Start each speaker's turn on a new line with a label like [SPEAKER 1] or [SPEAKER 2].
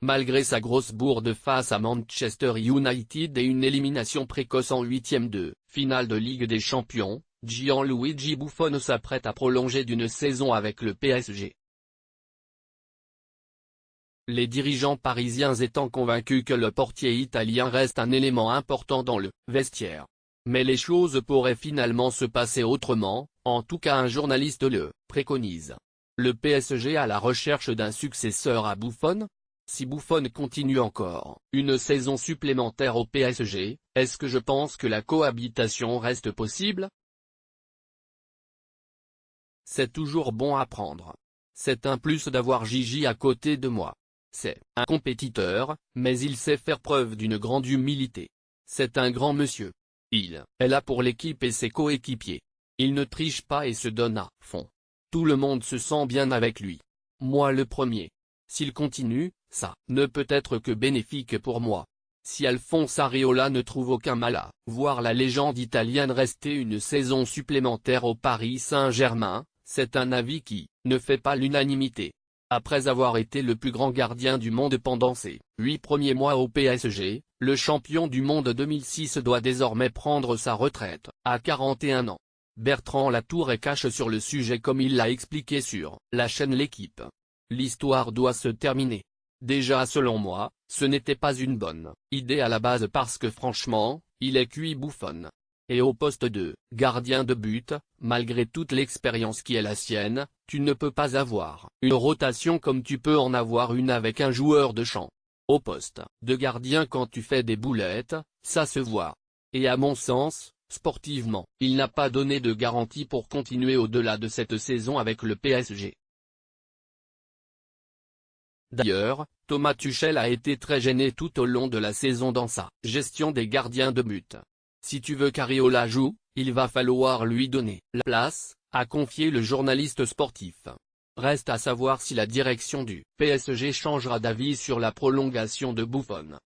[SPEAKER 1] malgré sa grosse bourde face à Manchester United et une élimination précoce en huitième de finale de Ligue des Champions, Gianluigi Buffon s'apprête à prolonger d'une saison avec le PSG. Les dirigeants parisiens étant convaincus que le portier italien reste un élément important dans le vestiaire. Mais les choses pourraient finalement se passer autrement, en tout cas un journaliste le préconise. Le PSG à la recherche d'un successeur à Buffon? Si Buffon continue encore une saison supplémentaire au PSG, est-ce que je pense que la cohabitation reste possible? C'est toujours bon à prendre. C'est un plus d'avoir Gigi à côté de moi. C'est un compétiteur, mais il sait faire preuve d'une grande humilité. C'est un grand monsieur. Il est là pour l'équipe et ses coéquipiers. Il ne triche pas et se donne à fond. Tout le monde se sent bien avec lui. Moi le premier. S'il continue, ça ne peut être que bénéfique pour moi. Si Alphonse Areola ne trouve aucun mal à voir la légende italienne rester une saison supplémentaire au Paris Saint-Germain, c'est un avis qui ne fait pas l'unanimité. Après avoir été le plus grand gardien du monde pendant ses 8 premiers mois au PSG, le champion du monde 2006 doit désormais prendre sa retraite, à 41 ans. Bertrand Latour est cash sur le sujet comme il l'a expliqué sur la chaîne L'Équipe. L'histoire doit se terminer. Déjà selon moi, ce n'était pas une bonne idée à la base parce que franchement, il est cuit Buffon. Et au poste de gardien de but, malgré toute l'expérience qui est la sienne, tu ne peux pas avoir une rotation comme tu peux en avoir une avec un joueur de champ. Au poste de gardien quand tu fais des boulettes, ça se voit. Et à mon sens, sportivement, il n'a pas donné de garantie pour continuer au-delà de cette saison avec le PSG. D'ailleurs, Thomas Tuchel a été très gêné tout au long de la saison dans sa gestion des gardiens de but. Si tu veux qu'Areola joue, il va falloir lui donner la place, a confié le journaliste sportif. Reste à savoir si la direction du PSG changera d'avis sur la prolongation de Buffon.